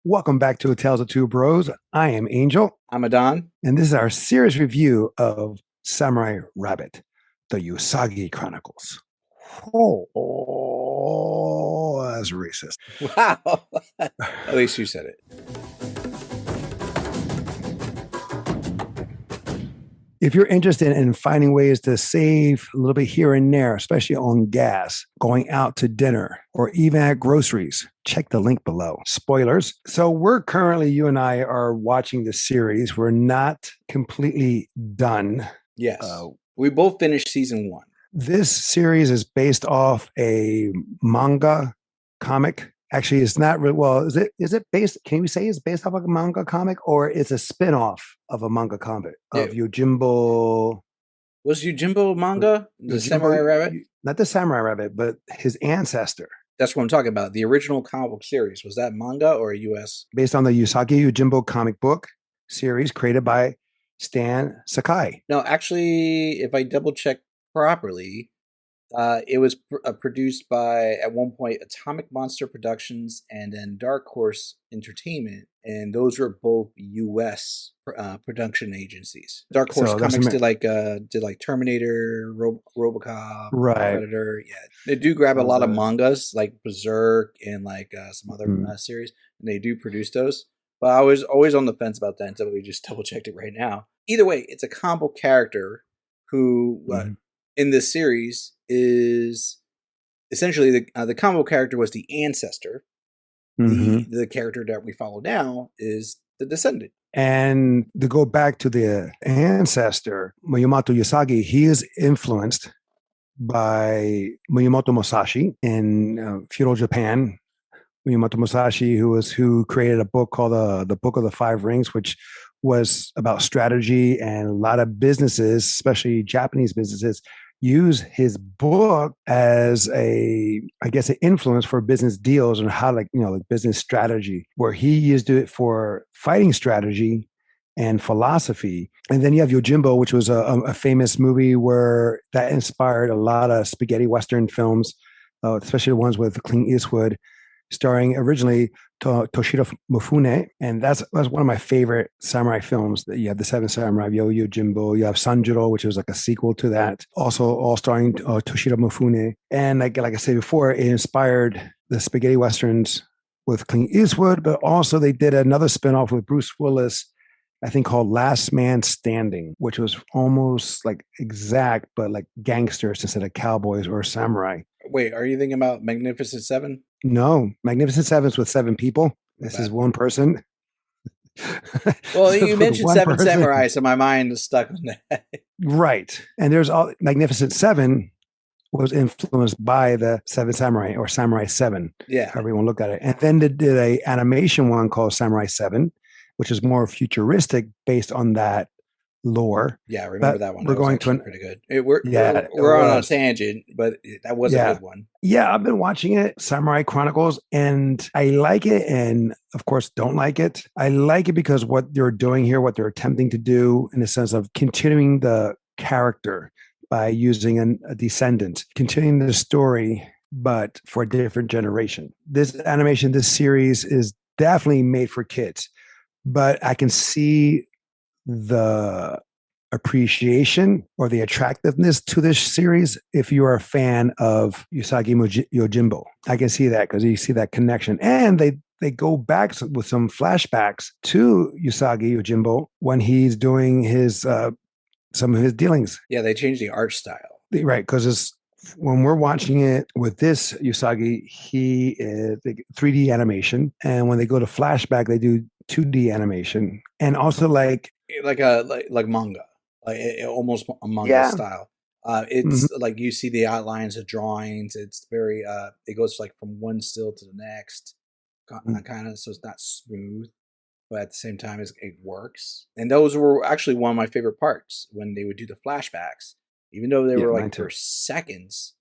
Welcome back to Tales of Two Bros. I am Angel, I'm Adan. and this is our series review of Samurai Rabbit, the Usagi Chronicles. That's racist. Wow. At least you said it. If you're interested in finding ways to save a little bit here and there, especially on gas, going out to dinner, or even at groceries, check the link below. Spoilers. So you and I are watching the series. We're not completely done. Yes. We both finished season one. This series is based off a manga comic. Actually, it's not really well. Is it based? Can we say it's based off of a manga comic, or it's a spin-off of a manga comic of Yojimbo? Was Yojimbo manga? The Samurai Rabbit? Not the Samurai Rabbit, but his ancestor. That's what I'm talking about. The original comic book series. Was that manga or a US? Based on the Usagi Yojimbo comic book series created by Stan Sakai. No, actually, if I double check properly, it was produced by, at one point, Atomic Monster Productions and then Dark Horse Entertainment, and those were both U.S. Production agencies. Dark Horse Comics did like Terminator, RoboCop, right. Predator. Yeah, they do grab a lot of mangas like Berserk and like some other series, and they do produce those. But I was always on the fence about that until we just double checked it right now. Either way, it's a combo character who. In this series is essentially the combo character was the ancestor. The character that we follow now is the descendant. And to go back to the ancestor, Miyamoto Usagi, he is influenced by Miyamoto Musashi in feudal Japan. Miyamoto Musashi, who created a book called the Book of the Five Rings, which was about strategy, and a lot of businesses, especially Japanese businesses, use his book as an influence for business deals and how like business strategy, where he used it for fighting strategy and philosophy. And then you have Yojimbo, which was a famous movie where that inspired a lot of spaghetti Western films, especially the ones with Clint Eastwood, starring originally Toshiro Mifune, and that's one of my favorite samurai films. You have the Seven Samurai, Yojimbo, you have Sanjuro, which was like a sequel to that, also all starring Toshiro Mifune. And like I said before, it inspired the spaghetti westerns with Clint Eastwood, but also they did another spinoff with Bruce Willis, I think called Last Man Standing, which was almost like exact, but like gangsters instead of cowboys or samurai. Wait, are you thinking about Magnificent Seven? No, Magnificent Seven's with seven people. This is one person. Well, you mentioned Seven Samurai, so my mind is stuck on that. Right. And there's all Magnificent Seven was influenced by the Seven Samurai or Samurai 7. Yeah. However you want to look at it. And then they did a animation one called Samurai 7, which is more futuristic based on that lore. Yeah, I remember that one. We're going to pretty good. We're on a tangent, but that was a good one. Yeah, I've been watching it, Samurai Chronicles, and I like it, and of course don't like it. I like it because what they're doing here, what they're attempting to do in the sense of continuing the character by using a descendant, continuing the story, but for a different generation. This animation, this series is definitely made for kids, but I can see the appreciation or the attractiveness to this series if you are a fan of Usagi Yojimbo. I can see that because you see that connection. And they go back with some flashbacks to Usagi Yojimbo when he's doing his some of his dealings. Yeah, they changed the art style. Right, because when we're watching it with this Usagi, he is 3D animation, and when they go to flashback, they do 2D animation, and also like manga, almost a manga style. It's like you see the outlines of drawings. It's very it goes like from one still to the next, kind of. So it's not smooth, but at the same time, it works. And those were actually one of my favorite parts when they would do the flashbacks. Even though they were like for seconds,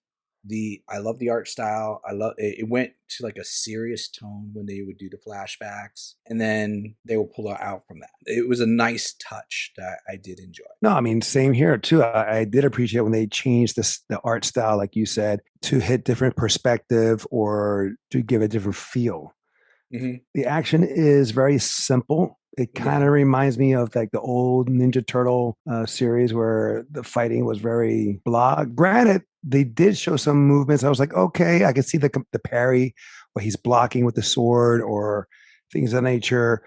I love the art style. I love it. Went to like a serious tone when they would do the flashbacks, and then they will pull out from that. It was a nice touch that I did enjoy. No, I mean, same here too. I did appreciate when they changed the art style, like you said, to hit different perspective or to give a different feel. The action is very simple. It kind of reminds me of like the old Ninja Turtle series where the fighting was very blah. Granted, they did show some movements. I was like, okay, I can see the parry where he's blocking with the sword or things of that nature.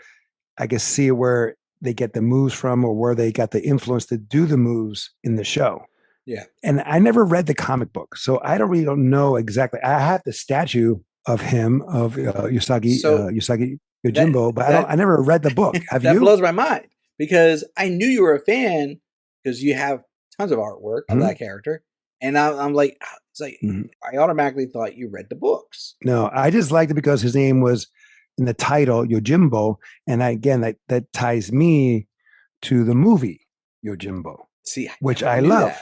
I can see where they get the moves from or where they got the influence to do the moves in the show. Yeah. And I never read the comic book, so I don't know exactly. I have the statue of him, of Usagi Yojimbo, but I never read the book. Have you? That blows my mind because I knew you were a fan because you have tons of artwork of that character. And I'm like, it's like, I automatically thought you read the books. No, I just liked it because his name was in the title, Yojimbo. And again, that ties me to the movie Yojimbo, which I love.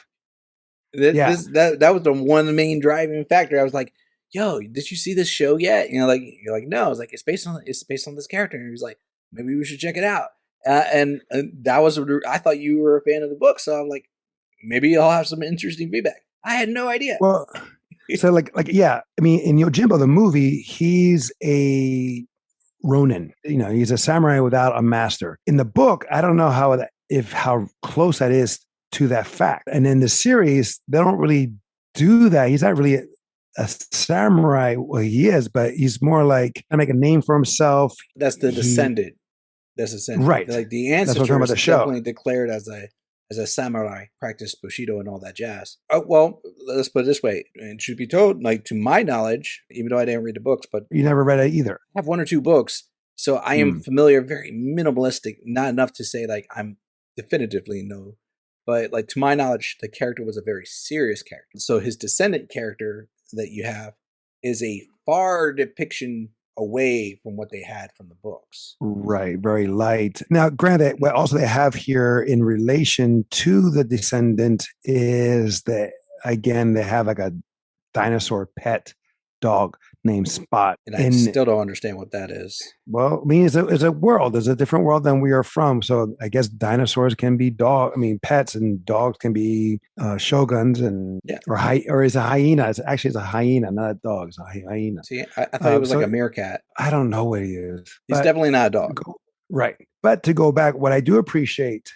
That was the one main driving factor. I was like, yo, did you see this show yet? You're like, no. I was like, it's based on this character. And he was like, maybe we should check it out. And that was, I thought you were a fan of the book. So I'm like, maybe I'll have some interesting feedback. I had no idea. Well, so like, yeah, I mean, in Yojimbo, the movie, he's a Ronin, he's a samurai without a master. In the book, I don't know how close that is to that fact. And in the series, they don't really do that. He's not really a samurai. Well, he is, but he's more like to make a name for himself. That's the descendant. That's essentially right. Like the ancestor is definitely declared as a samurai, practiced Bushido and all that jazz. Oh, well, let's put it this way. And truth be told, like to my knowledge, even though I didn't read the books, but you never read it either. I have 1 or 2 books, so I am familiar, very minimalistic, not enough to say like I'm definitively no. But like to my knowledge, the character was a very serious character. So his descendant character that you have is a far depiction away from what they had from the books. Right, very light. Now, granted, what also they have here in relation to the descendant is that, again, they have like a dinosaur pet dog named Spot. And I still don't understand what that is. Well, I mean, it's a world. It's a different world than we are from. So I guess dinosaurs can be pets, and dogs can be shoguns, and or is a hyena. It's a hyena, not a dog. It's a hyena. See, I thought it was like a meerkat. I don't know what he is. He's definitely not a dog. Right. But to go back, what I do appreciate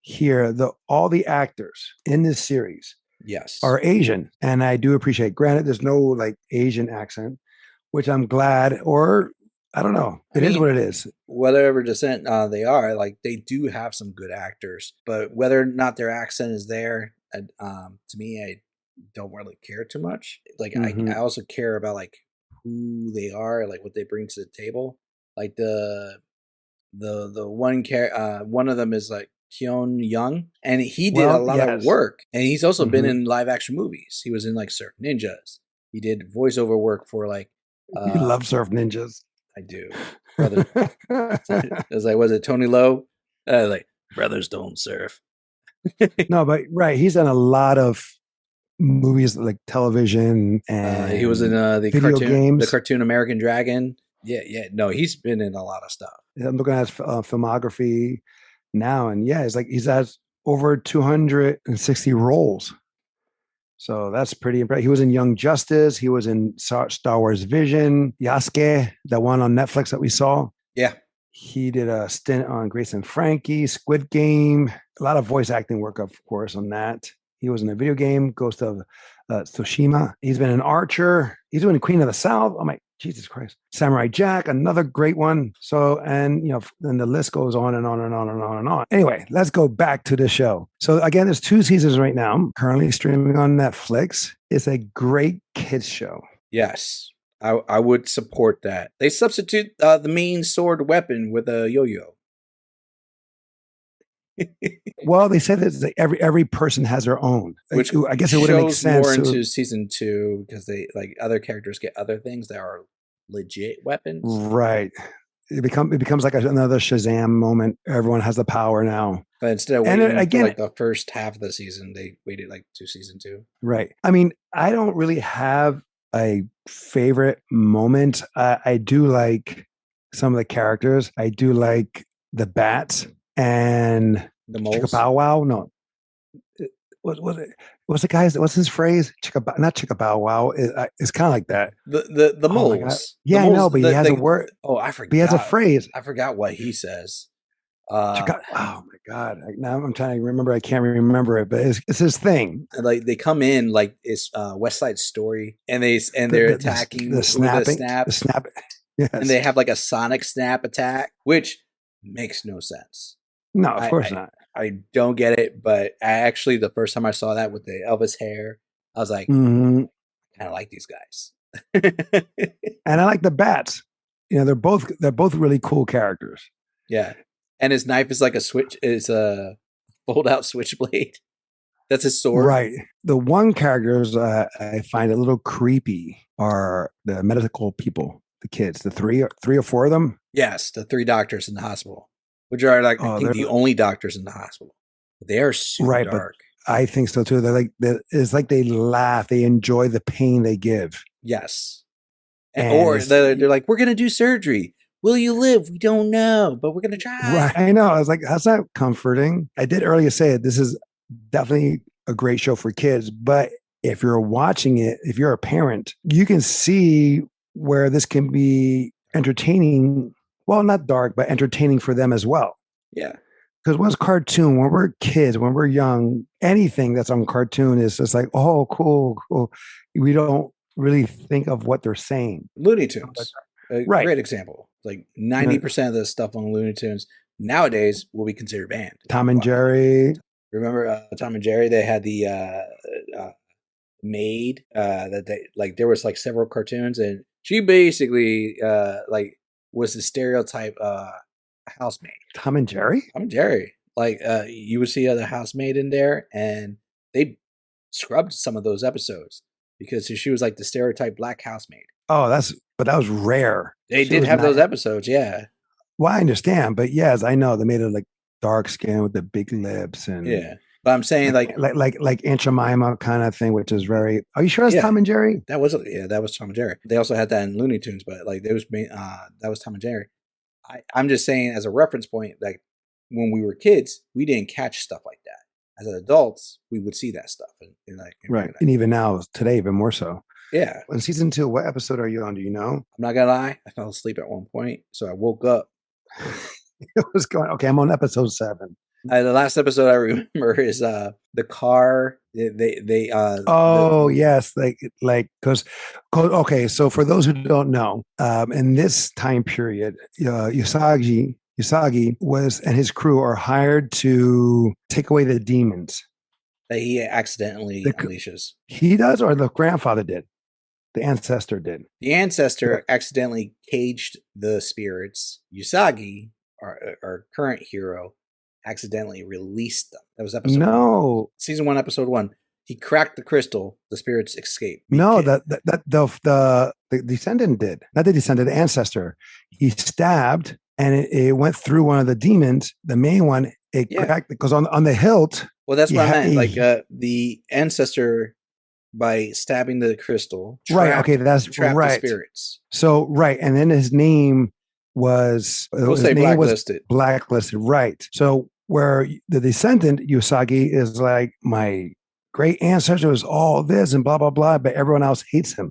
here, all the actors in this series are Asian. And I do appreciate, granted, there's no like Asian accent, which I'm glad, or I don't know. It is what it is. Whatever descent they are, like they do have some good actors, but whether or not their accent is there, to me, I don't really care too much. Like I also care about like who they are, like what they bring to the table. Like the one of them is like Keon Young, and he did a lot of work, and he's also been in live action movies. He was in like Surf Ninjas. He did voiceover work for like. You love Surf Ninjas. I do. Brother. It was like, was it Tony Lowe? Like, brothers don't surf. No, but right. He's done a lot of movies like television, and he was in the video games. The cartoon American Dragon. Yeah. No, he's been in a lot of stuff. I'm looking at his filmography now, and he's has over 260 roles. So that's pretty impressive. He was in Young Justice. He was in Star Wars Vision, Yasuke, the one on Netflix that we saw. Yeah. He did a stint on Grace and Frankie, Squid Game, a lot of voice acting work, of course, on that. He was in a video game, Ghost of Tsushima. He's been an Archer. He's doing Queen of the South. Oh my, Jesus Christ. Samurai Jack, another great one. So, and then the list goes on and on and on and on and on. Anyway, let's go back to the show. So again, there's 2 seasons right now, currently streaming on Netflix. It's a great kids show. Yes, I would support that. They substitute the main sword weapon with a yo-yo. Well, they said that every person has their own, which I guess it would make sense. More into season 2 because they like other characters get other things that are legit weapons. Right. It becomes like another Shazam moment. Everyone has the power now. But instead of waiting for like the first half of the season, they waited like to season 2. Right. I mean, I don't really have a favorite moment. I do like some of the characters. I do like the bats and the moles. Bow Wow. No, was it? What's the guy's? What's his phrase? Not chicka bow wow. It's kind of like that. The Oh my God. moles. Yeah, The I know, moles. but he has a word. Oh, I But he has a forgot. phrase. I forgot what he says. Oh my God. Now I'm trying to remember. I can't remember it, but it's his thing. Like they come in like it's West Side Story, and they're attacking the snapping, snaps. the snap. Yes. And they have like a sonic snap attack, which makes no sense. No, of course not. I don't get it, but actually, the first time I saw that with the Elvis hair, I was like, I kind of like these guys. And I like the bats. They're both really cool characters. Yeah, and his knife is like a fold out switchblade. That's his sword. Right. The one characters I find a little creepy are the medical people, the kids, the three or four of them. Yes, the 3 doctors in the hospital, which are like I think the only doctors in the hospital. They are super dark. But I think so too. It's like they laugh, they enjoy the pain they give. Yes, or they're like, we're gonna do surgery. Will you live? We don't know, but we're gonna try. Right. I know. I was like, how's that comforting? I did earlier say it. This is definitely a great show for kids, but if you're watching it, if you're a parent, you can see where this can be entertaining. Well, not dark, but entertaining for them as well. Yeah. Because what's cartoon? When we're kids, when we're young, anything that's on cartoon is just like, oh, cool. We don't really think of what they're saying. Looney Tunes. Right. Great example. Like 90% of the stuff on Looney Tunes nowadays will be considered banned. Tom and Jerry. Remember Tom and Jerry? They had the maid that they like. There was like several cartoons, and she basically like was the stereotype housemaid. Tom and Jerry. Tom and Jerry. Like you would see the housemaid in there, and they scrubbed some of those episodes because she was like the stereotype black housemaid. Oh, but that was rare. They did have those episodes, yeah. Well, I understand, but yes, I know they made it like dark skin with the big lips and yeah. But I'm saying like Aunt Jemima kind of thing, which is very. Are you sure it's Tom and Jerry? That was Tom and Jerry. They also had that in Looney Tunes, but like that was Tom and Jerry. I'm just saying as a reference point, like when we were kids, we didn't catch stuff like that. As adults, we would see that stuff, right. And even now, today, even more so. Yeah. In season 2, what episode are you on? Do you know? I'm not gonna lie, I fell asleep at one point, so I woke up. It was going okay. I'm on episode 7. The last episode I remember is the car. Yes, because okay. So for those who don't know, in this time period, Usagi was and his crew are hired to take away the demons that he accidentally unleashes. He does, or the grandfather did. The ancestor did. The ancestor accidentally caged the spirits. Usagi, our current hero, accidentally released them. That was episode 1. Season 1, episode 1. He cracked the crystal. The spirits escaped. No, the descendant did. Not the descendant, the ancestor. He stabbed, and it went through one of the demons. The main one, it cracked because on the hilt. Well, that's what I meant. Like the ancestor, by stabbing the crystal, right? Okay, that's right. The spirits. So right, and then his name was blacklisted. Blacklisted, right? So where the descendant Usagi is like, my great ancestor was all this and blah blah blah, but everyone else hates him,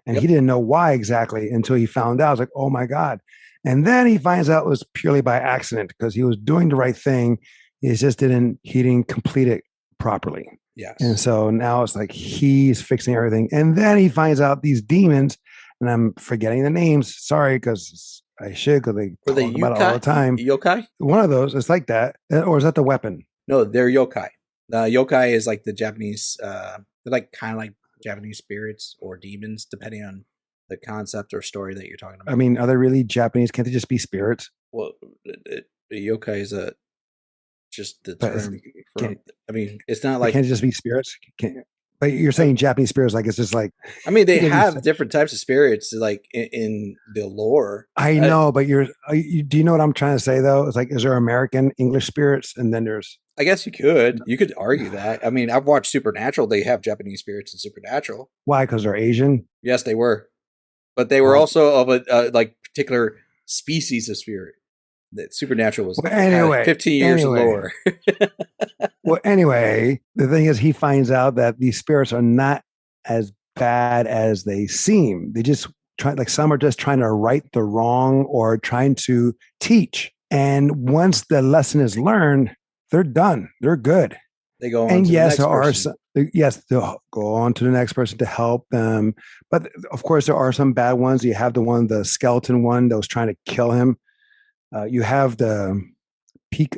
and he didn't know why exactly until he found out. I was like, oh my god! And then he finds out it was purely by accident because he was doing the right thing. He just didn't complete it properly. Yes. And so now it's like he's fixing everything. And then he finds out these demons, and I'm forgetting the names. Sorry, because I should, because they talk about it all the time. Yokai? One of those. It's like that. Or is that the weapon? No, they're yokai. Yokai is like the Japanese, they're like kind of like Japanese spirits or demons, depending on the concept or story that you're talking about. I mean, are they really Japanese? Can't they just be spirits? Well, yokai is just the term. I mean, it's not like. Can't just be spirits? But you're saying Japanese spirits, like it's just like. I mean, they have different types of spirits, like in the lore. I know, but do you know what I'm trying to say though? It's like, is there American English spirits, and then there's. I guess you could argue that. I mean, I've watched Supernatural. They have Japanese spirits in Supernatural. Why? Because they're Asian. Yes, they were, but they were also of a like particular species of spirit. that Supernatural was Well, anyway, 15 years lower. Anyway, the thing is, he finds out that these spirits are not as bad as they seem. They just try, like some are just trying to right the wrong or trying to teach. And once the lesson is learned, they're done. They're good. They go on and to yes, the next there person. are some, yes, they'll go on to the next person to help them. But of course, there are some bad ones. You have the skeleton one that was trying to kill him. You have the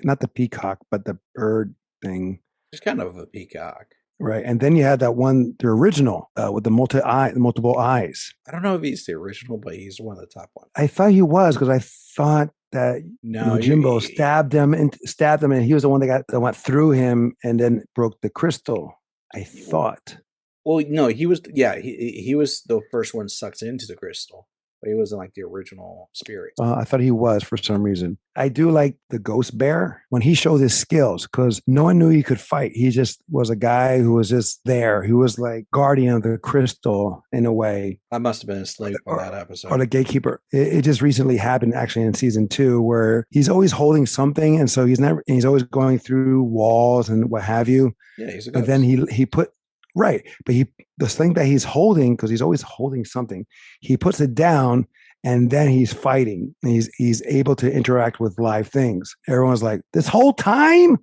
not the peacock, but the bird thing. It's kind of a peacock. Right. And then you had that one, the original, with the multiple eyes. I don't know if he's the original, but he's one of the top ones. I thought he was, because I thought that Yojimbo stabbed him, and he was the one that went through him and then broke the crystal. I thought. Well, no, he was. Yeah, he was the first one sucked into the crystal, but he wasn't like the original spirit. I thought he was for some reason. I do like the ghost bear when he showed his skills, because no one knew he could fight. He just was a guy who was just there. He was like guardian of the crystal in a way. I must have been asleep on that episode. Or the gatekeeper. It just recently happened actually in season 2, where he's always holding something, and so he's always going through walls and what have you. Yeah, he's a ghost. But then he put. Right. But the thing that he's holding, because he's always holding something, he puts it down and then he's fighting. And he's able to interact with live things. Everyone's like, this whole time?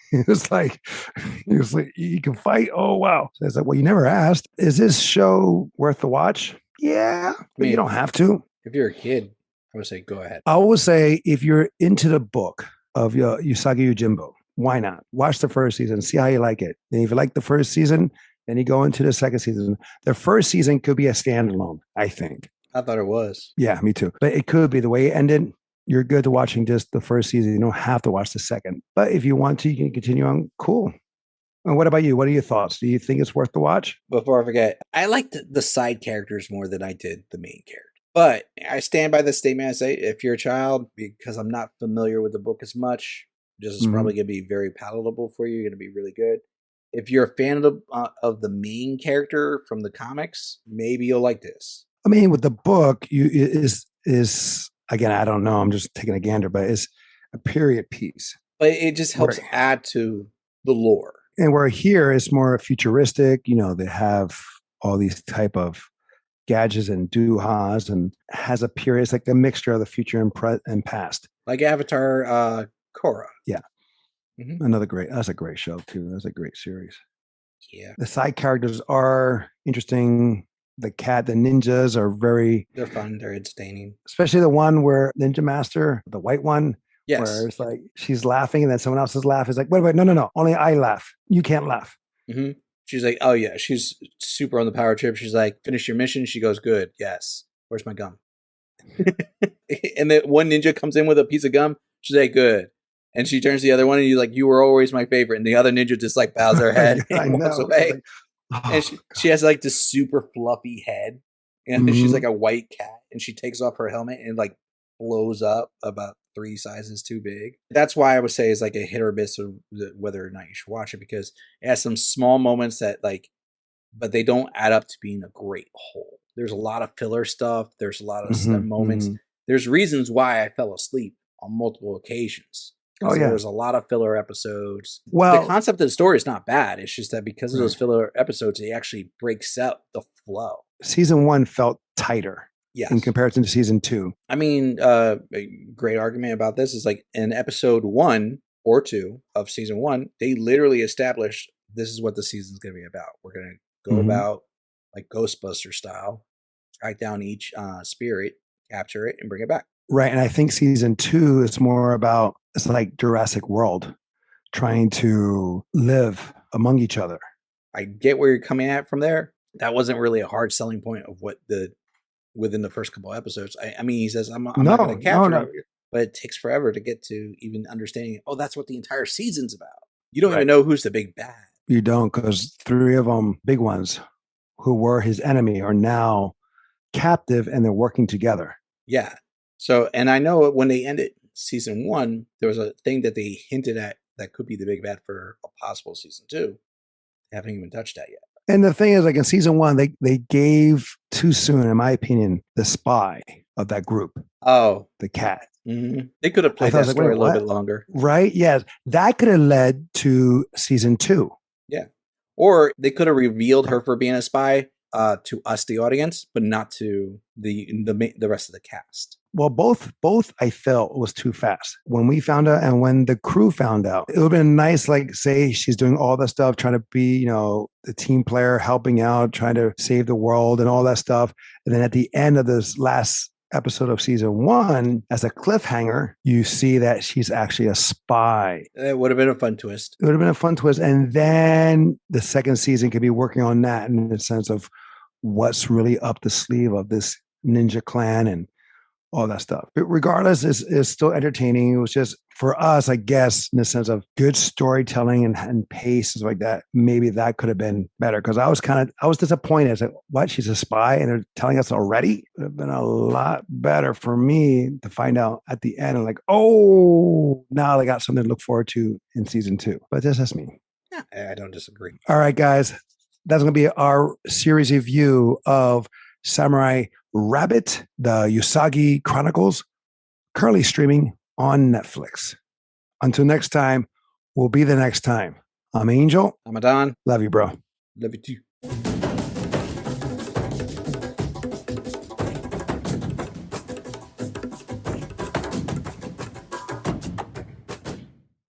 He was like, you can fight? Oh, wow. So it's like, well, you never asked. Is this show worth the watch? Yeah, but you don't have to. If you're a kid, I would say go ahead. I would say if you're into the book of Usagi Yojimbo, why not? Watch the first season, see how you like it. And if you like the first season, then you go into the second season. The first season could be a standalone, I think. I thought it was. Yeah, me too. But it could be the way it ended. You're good to watching just the first season. You don't have to watch the second. But if you want to, you can continue on. Cool. And what about you? What are your thoughts? Do you think it's worth the watch? Before I forget, I liked the side characters more than I did the main character. But I stand by the statement I say, if you're a child, because I'm not familiar with the book as much, this is probably going to be very palatable for you. You're going to be really good. If you're a fan of the main character from the comics, maybe you'll like this. I mean, with the book, is again, I don't know. I'm just taking a gander, but it's a period piece. But it just helps add to the lore. And where here it's more futuristic. They have all these type of gadgets and doo-has, and has a period. It's like a mixture of the future and past. Like Avatar, Korra. Yeah. That's a great show too. That's a great series. Yeah. The side characters are interesting. The ninjas are they're fun. They're entertaining. Especially the one where Ninja Master, the white one. Yes. Where it's like she's laughing and then someone else's laugh is like, wait, no. Only I laugh. You can't laugh. Mm-hmm. She's like, oh yeah. She's super on the power trip. She's like, finish your mission. She goes, good. Yes. Where's my gum? And then one ninja comes in with a piece of gum. She's like, good. And she turns to the other one and you're like, you were always my favorite. And the other ninja just like bows her head and walks away. Like, oh. And she has like this super fluffy head. And she's like a white cat. And she takes off her helmet and like blows up about 3 sizes too big. That's why I would say it's like a hit or miss of whether or not you should watch it, because it has some small moments that but they don't add up to being a great whole. There's a lot of filler stuff. There's a lot of moments. There's reasons why I fell asleep on multiple occasions. Oh, yeah. There's a lot of filler episodes. Well, the concept of the story is not bad. It's just that because of those filler episodes, it actually breaks up the flow. Season 1 felt tighter. Yes. In comparison to season 2. I mean, a great argument about this is like in episode 1 or 2 of season 1, they literally established this is what the season's going to be about. We're going to go about like Ghostbuster style, track down each spirit, capture it, and bring it back. Right. And I think season 2 is more about, it's like Jurassic World, trying to live among each other. I get where you're coming at from there. That wasn't really a hard selling point of what within the first couple episodes. I mean, he says, I'm not going to capture it, but it takes forever to get to even understanding, that's what the entire season's about. You don't even know who's the big bad. You don't, because 3 of them, big ones, who were his enemy, are now captive and they're working together. Yeah. So, and I know when they ended season 1, there was a thing that they hinted at that could be the big bad for a possible season 2. They haven't even touched that yet. And the thing is, like in season 1, they gave too soon, in my opinion, the spy of that group. Oh, the cat. They could have played that story a little bit longer. Right? Yes. That could have led to season 2. Yeah. Or they could have revealed her for being a spy to us, the audience, but not to the rest of the cast. Well, both I felt was too fast. When we found out and when the crew found out, it would have been nice, like, say she's doing all the stuff, trying to be, the team player, helping out, trying to save the world and all that stuff. And then at the end of this last episode of season 1, as a cliffhanger, you see that she's actually a spy. It would have been a fun twist. It would have been a fun twist. And then the second season could be working on that in the sense of what's really up the sleeve of this ninja clan and all that stuff. But regardless, it's still entertaining. It was just, for us, I guess, in the sense of good storytelling and pace, like that, maybe that could have been better. Because I was disappointed. I was like, what? She's a spy and they're telling us already? It would have been a lot better for me to find out at the end. And like, oh, now they got something to look forward to in season 2. But that's me. Yeah, I don't disagree. All right, guys. That's going to be our series review of Samurai Rabbit, the Usagi Chronicles, currently streaming on Netflix. Until next time, will be the next time. I'm Angel. I'm Adan. Love you, bro. Love you too.